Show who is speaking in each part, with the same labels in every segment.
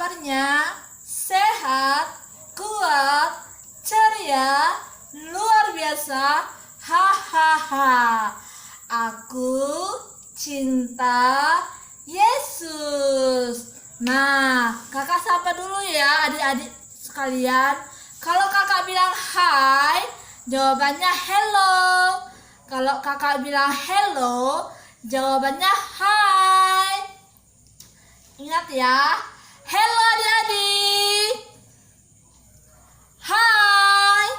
Speaker 1: kabarnya? Sehat, kuat, ceria, luar biasa. Hahaha. Aku cinta Yesus. Nah, kakak sapa dulu ya adik-adik sekalian. Kalau kakak bilang hai, jawabannya hello. Kalau kakak bilang hello, jawabannya hai. Ingat ya. Hello adik-adik. Hai.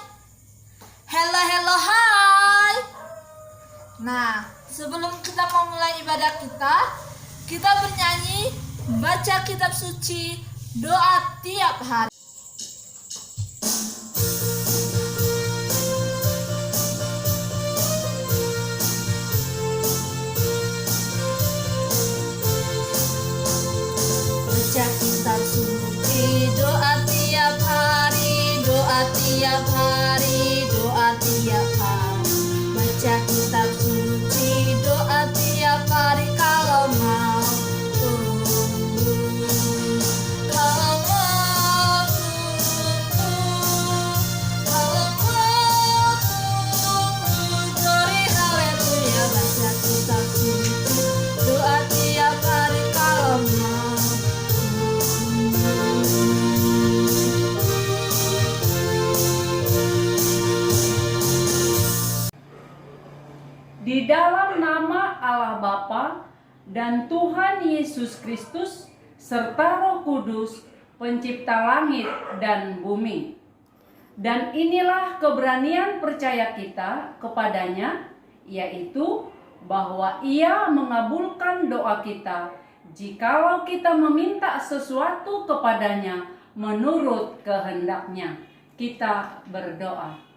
Speaker 1: Hello, hello, hai. Nah, sebelum kita memulai ibadah kita bernyanyi, baca kitab suci, doa tiap hari. Baca kitab suci, doa tiap hari, doa tiap hari, doa tiap hari. Baca kitab suci, doa tiap hari kalau mau tumbuh. Kalau mau tumbuh, kalau mau tumbuh, glory haleluya. Baca kitab suci, doa tiap hari kalau mau.
Speaker 2: Di dalam nama Allah Bapa dan Tuhan Yesus Kristus serta Roh Kudus, pencipta langit dan bumi. Dan inilah keberanian percaya kita kepadanya, yaitu bahwa Ia mengabulkan doa kita jikalau kita meminta sesuatu kepadanya menurut kehendaknya. Kita berdoa.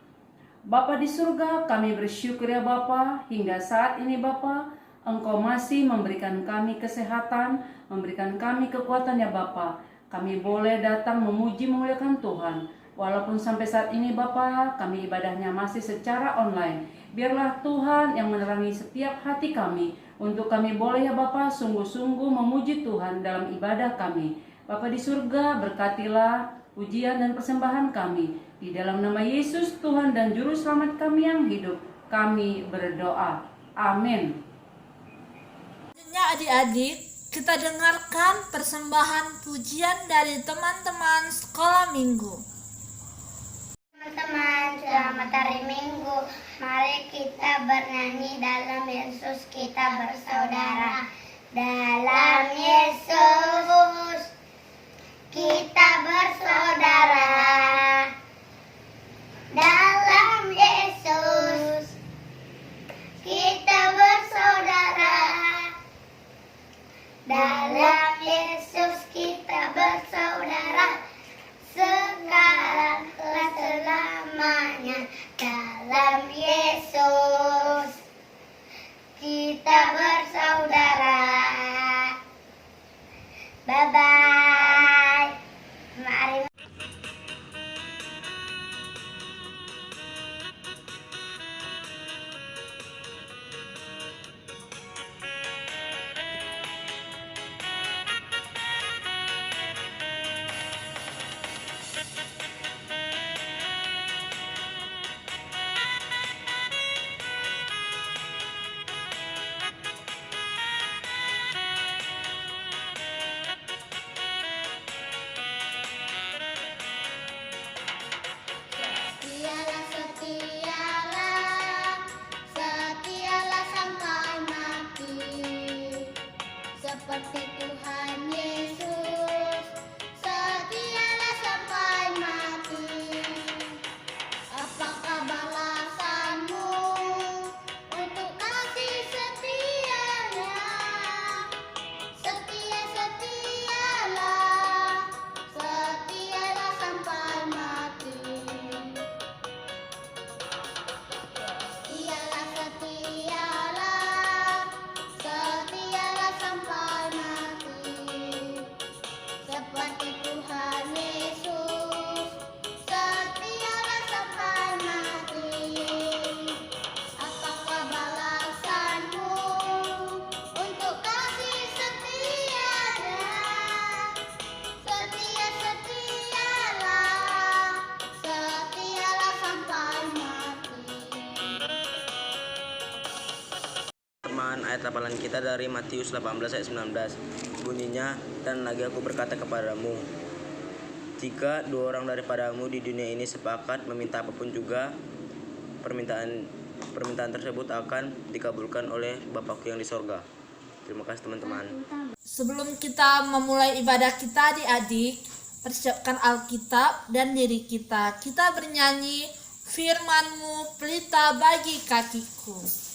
Speaker 2: Bapa di surga, kami bersyukur ya Bapa, hingga saat ini Bapa, Engkau masih memberikan kami kesehatan, memberikan kami kekuatan ya Bapa. Kami boleh datang memuji memuliakan Tuhan. Walaupun sampai saat ini Bapa, kami ibadahnya masih secara online. Biarlah Tuhan yang menerangi setiap hati kami, untuk kami boleh ya Bapa sungguh-sungguh memuji Tuhan dalam ibadah kami. Bapa di surga, berkatilah pujian dan persembahan kami. Di dalam nama Yesus Tuhan dan Juru Selamat kami yang hidup, kami berdoa. Amin.
Speaker 1: Selanjutnya adik-adik, kita dengarkan persembahan pujian dari teman-teman sekolah minggu.
Speaker 3: Teman-teman, selamat hari Minggu. Mari kita bernyanyi dalam Yesus kita bersaudara. Dalam Yesus kita bersaudara. Dalam Yesus kita bersaudara. Dalam Yesus kita bersaudara. Sekarang telah selamanya. Dalam Yesus kita bersaudara. Bye-bye. Mari.
Speaker 4: ayat hafalan kita dari Matius 18 ayat 19. Bunyinya, dan lagi aku berkata kepadamu, jika 2 orang daripadamu di dunia ini sepakat meminta apapun juga, permintaan tersebut akan dikabulkan oleh Bapakku yang di sorga. Terima kasih teman-teman.
Speaker 1: Sebelum kita memulai ibadah kita, adik-adik, persiapkan Alkitab dan diri kita. Kita bernyanyi, firman-Mu pelita bagi kakiku.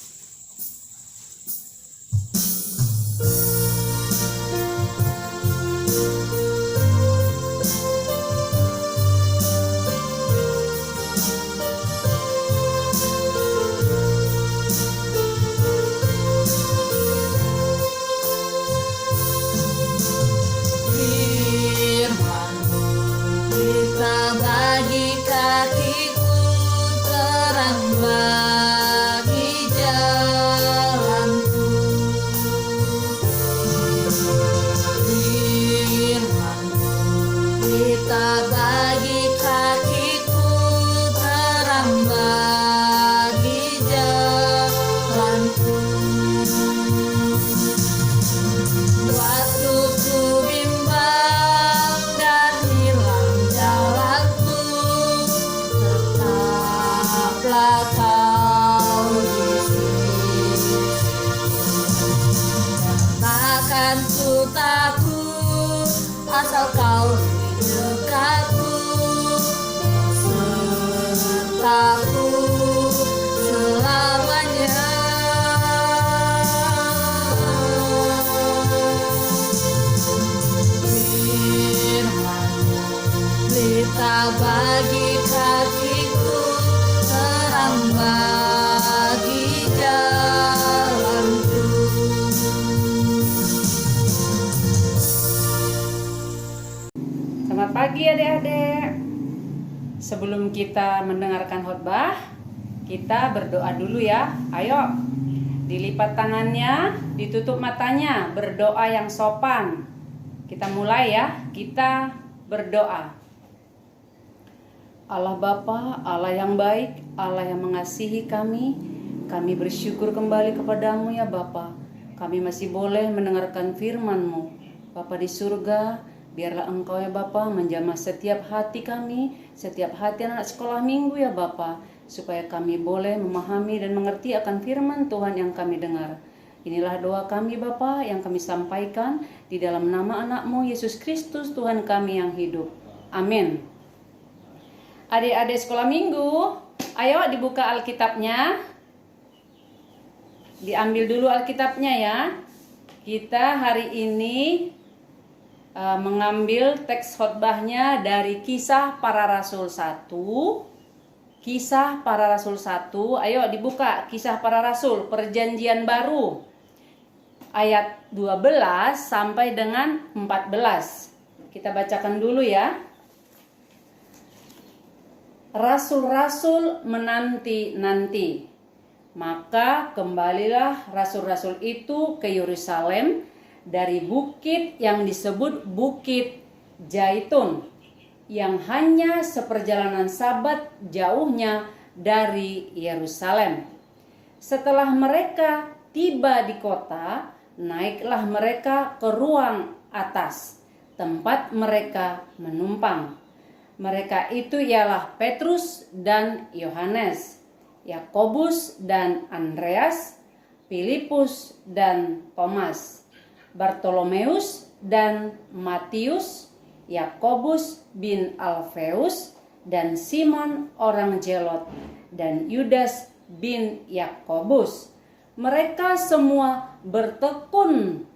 Speaker 1: Asal kau di dekatku, sertaku selamanya. Firman-Mu pelita bagi kakiku, terang bagi jalanku.
Speaker 2: Selamat pagi adik-adik. Sebelum kita mendengarkan khotbah, kita berdoa dulu ya. Ayo, dilipat tangannya, ditutup matanya, berdoa yang sopan. Kita mulai ya, kita berdoa. Allah Bapa, Allah yang baik, Allah yang mengasihi kami bersyukur kembali kepadamu ya Bapa. Kami masih boleh mendengarkan firman-Mu. Bapa di surga, biarlah Engkau ya Bapa menjamah setiap hati kami, setiap hati anak sekolah minggu ya Bapa, supaya kami boleh memahami dan mengerti akan firman Tuhan yang kami dengar. Inilah doa kami Bapa yang kami sampaikan di dalam nama anak-Mu Yesus Kristus Tuhan kami yang hidup. Amin. Adik-adik sekolah minggu, ayo dibuka Alkitabnya. Diambil dulu Alkitabnya ya. Kita hari ini mengambil teks khotbahnya dari Kisah Para Rasul 1. Kisah Para Rasul 1. Ayo dibuka Kisah Para Rasul Perjanjian Baru ayat 12 sampai dengan 14. Kita bacakan dulu ya. Rasul-rasul menanti-nanti. Maka kembalilah rasul-rasul itu ke Yerusalem dari bukit yang disebut Bukit Zaitun, yang hanya seperjalanan Sabat jauhnya dari Yerusalem. Setelah mereka tiba di kota, naiklah mereka ke ruang atas, tempat mereka menumpang. Mereka itu ialah Petrus dan Yohanes, Yakobus dan Andreas, Filipus dan Thomas, Bartolomeus dan Matius, Yakobus bin Alfeus dan Simon orang Zelot, dan Yudas bin Yakobus. Mereka semua bertekun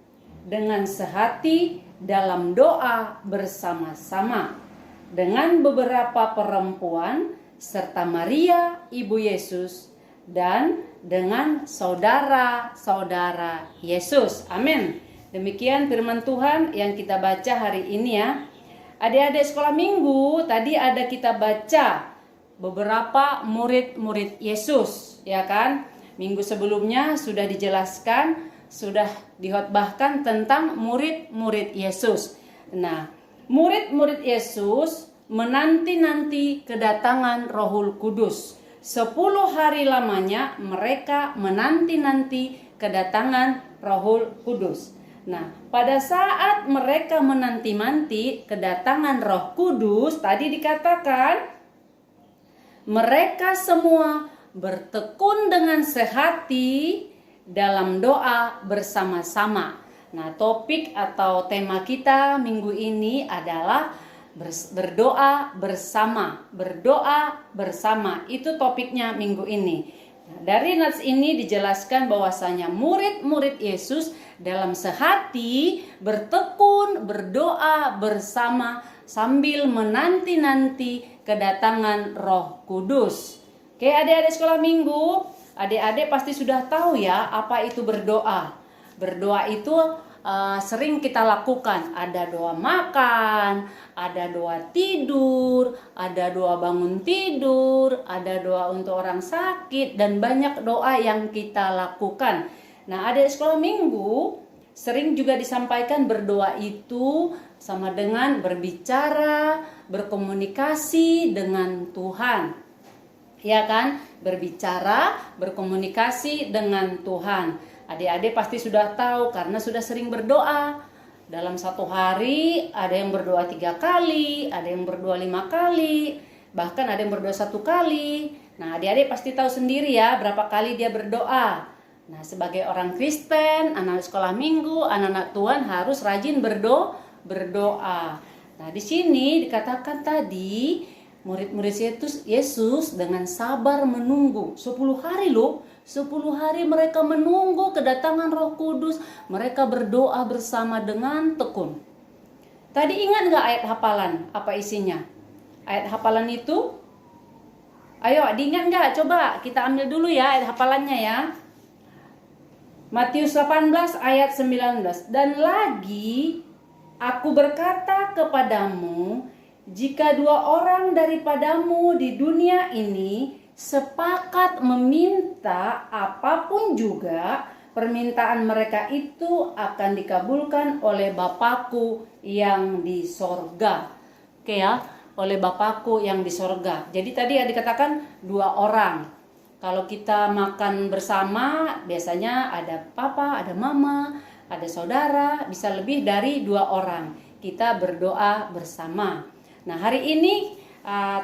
Speaker 2: dengan sehati dalam doa bersama-sama dengan beberapa perempuan serta Maria ibu Yesus dan dengan saudara-saudara Yesus. Amin. Demikian firman Tuhan yang kita baca hari ini ya. Adik-adik sekolah minggu, tadi ada kita baca beberapa murid-murid Yesus, ya kan? Minggu sebelumnya sudah dijelaskan, sudah dihotbahkan tentang murid-murid Yesus. Nah, murid-murid Yesus menanti-nanti kedatangan Rohul Kudus. 10 hari lamanya mereka menanti-nanti kedatangan Roh Kudus. Nah, pada saat mereka menanti-nanti kedatangan Roh Kudus, tadi dikatakan mereka semua bertekun dengan sehati dalam doa bersama-sama. Nah, topik atau tema kita minggu ini adalah berdoa bersama. Berdoa bersama, itu topiknya minggu ini. Nah, dari nats ini dijelaskan bahwasanya murid-murid Yesus dalam sehati bertekun berdoa bersama sambil menanti-nanti kedatangan Roh Kudus. Oke, adik-adik sekolah minggu, adik-adik pasti sudah tahu ya apa itu berdoa. Berdoa itu sering kita lakukan. Ada doa makan, ada doa tidur, ada doa bangun tidur, ada doa untuk orang sakit, dan banyak doa yang kita lakukan. Nah, adik sekolah minggu sering juga disampaikan berdoa itu sama dengan berbicara, berkomunikasi dengan Tuhan. Ya kan? Berbicara, berkomunikasi dengan Tuhan. Adik-adik pasti sudah tahu karena sudah sering berdoa. Dalam satu hari ada yang berdoa 3 kali, ada yang berdoa 5 kali, bahkan ada yang berdoa 1 kali. Nah, adik-adik pasti tahu sendiri ya berapa kali dia berdoa. Nah, sebagai orang Kristen, anak sekolah minggu, anak-anak Tuhan harus rajin berdoa. Nah, di sini dikatakan tadi murid-murid Yesus dengan sabar menunggu 10 hari loh. 10 hari mereka menunggu kedatangan Roh Kudus. Mereka berdoa bersama dengan tekun. Tadi ingat gak ayat hafalan? Apa isinya? Ayat hafalan itu? Ayo, diingat gak? Coba kita ambil dulu ya ayat hafalannya ya. Matius 18 ayat 19. Dan lagi aku berkata kepadamu, jika 2 orang daripadamu di dunia ini sepakat meminta apapun juga, permintaan mereka itu akan dikabulkan oleh Bapakku yang di sorga. Oke ya, oleh Bapakku yang di sorga. Jadi tadi ya dikatakan 2 orang. Kalau kita makan bersama, biasanya ada papa, ada mama, ada saudara, bisa lebih dari 2 orang. Kita berdoa bersama. Nah, hari ini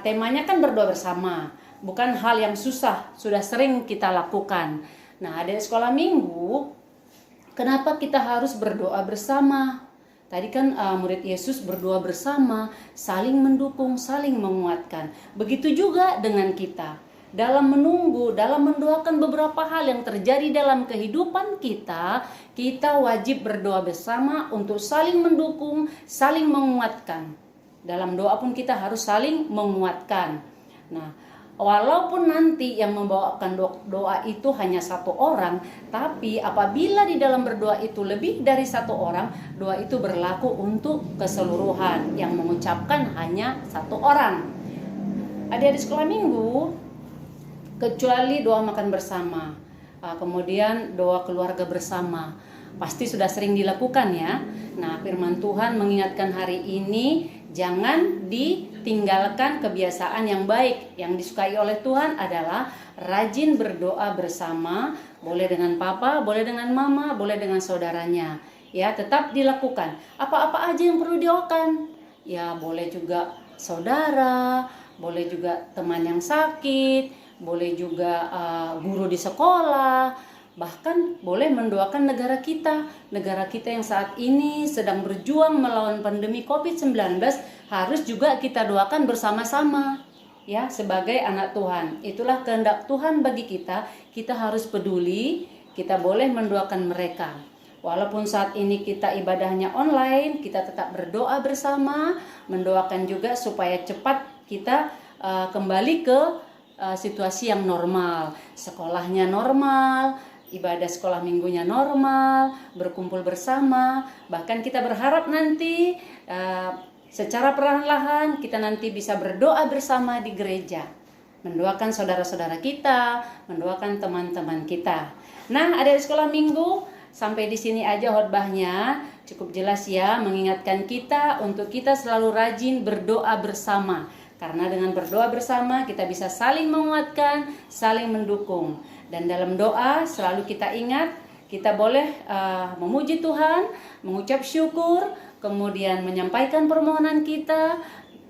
Speaker 2: temanya kan berdoa bersama. Bukan hal yang susah, sudah sering kita lakukan. Nah, adik sekolah minggu, kenapa kita harus berdoa bersama? Tadi kan murid Yesus berdoa bersama, saling mendukung, saling menguatkan. Begitu juga dengan kita. Dalam menunggu, dalam mendoakan beberapa hal yang terjadi dalam kehidupan kita, kita wajib berdoa bersama untuk saling mendukung, saling menguatkan. Dalam doa pun kita harus saling menguatkan. Nah, walaupun nanti yang membawakan doa itu hanya 1 orang, tapi apabila di dalam berdoa itu lebih dari 1 orang, doa itu berlaku untuk keseluruhan. Yang mengucapkan hanya 1 orang. Adik-adik sekolah minggu, kecuali doa makan bersama, kemudian doa keluarga bersama, pasti sudah sering dilakukan ya. Nah, firman Tuhan mengingatkan hari ini, jangan ditinggalkan kebiasaan yang baik. Yang disukai oleh Tuhan adalah rajin berdoa bersama, boleh dengan papa, boleh dengan mama, boleh dengan saudaranya. Ya, tetap dilakukan. Apa-apa aja yang perlu didoakan. Ya, boleh juga saudara, boleh juga teman yang sakit, boleh juga guru di sekolah, bahkan boleh mendoakan negara kita yang saat ini sedang berjuang melawan pandemi COVID-19, harus juga kita doakan bersama-sama ya, sebagai anak Tuhan. Itulah kehendak Tuhan bagi kita harus peduli, kita boleh mendoakan mereka. Walaupun saat ini kita ibadahnya online, kita tetap berdoa bersama, mendoakan juga supaya cepat kita kembali ke situasi yang normal, sekolahnya normal, ibadah sekolah minggunya normal, berkumpul bersama. Bahkan kita berharap nanti secara perlahan-lahan kita nanti bisa berdoa bersama di gereja, mendoakan saudara-saudara kita, mendoakan teman-teman kita. Nah, adik sekolah minggu, sampai di sini aja khotbahnya. Cukup jelas ya, mengingatkan kita untuk kita selalu rajin berdoa bersama. Karena dengan berdoa bersama kita bisa saling menguatkan, saling mendukung. Dan dalam doa selalu kita ingat, Kita boleh memuji Tuhan, mengucap syukur, kemudian menyampaikan permohonan kita,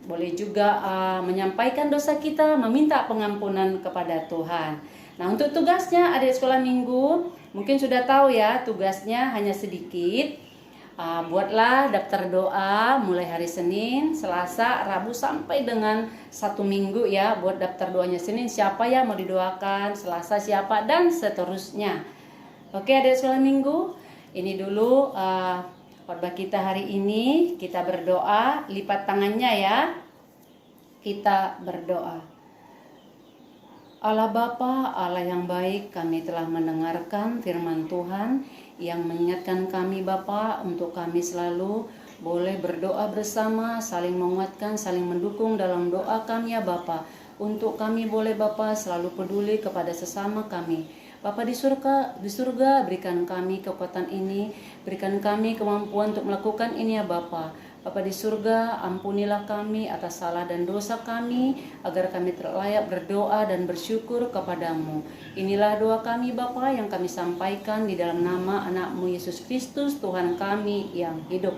Speaker 2: boleh juga menyampaikan dosa kita, meminta pengampunan kepada Tuhan. Nah, untuk tugasnya adik sekolah minggu, mungkin sudah tahu ya, tugasnya hanya sedikit. Buatlah daftar doa mulai hari Senin, Selasa, Rabu sampai dengan 1 minggu ya. Buat daftar doanya Senin siapa ya mau didoakan, Selasa siapa, dan seterusnya. Oke adik sekolah minggu, ini dulu khotbah kita hari ini. Kita berdoa, lipat tangannya ya. Kita berdoa. Allah Bapa, Allah yang baik, kami telah mendengarkan firman Tuhan yang mengingatkan kami Bapa untuk kami selalu boleh berdoa bersama, saling menguatkan, saling mendukung dalam doa kami ya Bapa. Untuk kami boleh Bapa selalu peduli kepada sesama kami. Bapa di surga berikan kami kekuatan ini, berikan kami kemampuan untuk melakukan ini ya Bapa. Bapa di surga, ampunilah kami atas salah dan dosa kami, agar kami terlayak berdoa dan bersyukur kepadamu. Inilah doa kami Bapa yang kami sampaikan di dalam nama anak-Mu Yesus Kristus, Tuhan kami yang hidup.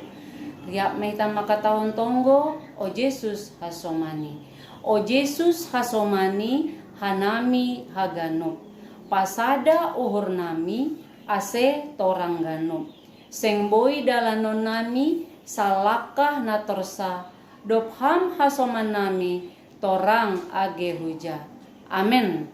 Speaker 2: Riap meitam maka tahun tonggo, o Yesus hasomani. O Yesus hasomani, hanami haganop. Pasada uhur nami, ase torang ganop. Sengboi dalanon nami, salakah natorsa, dobham hasoman nami, torang age huja. Amin.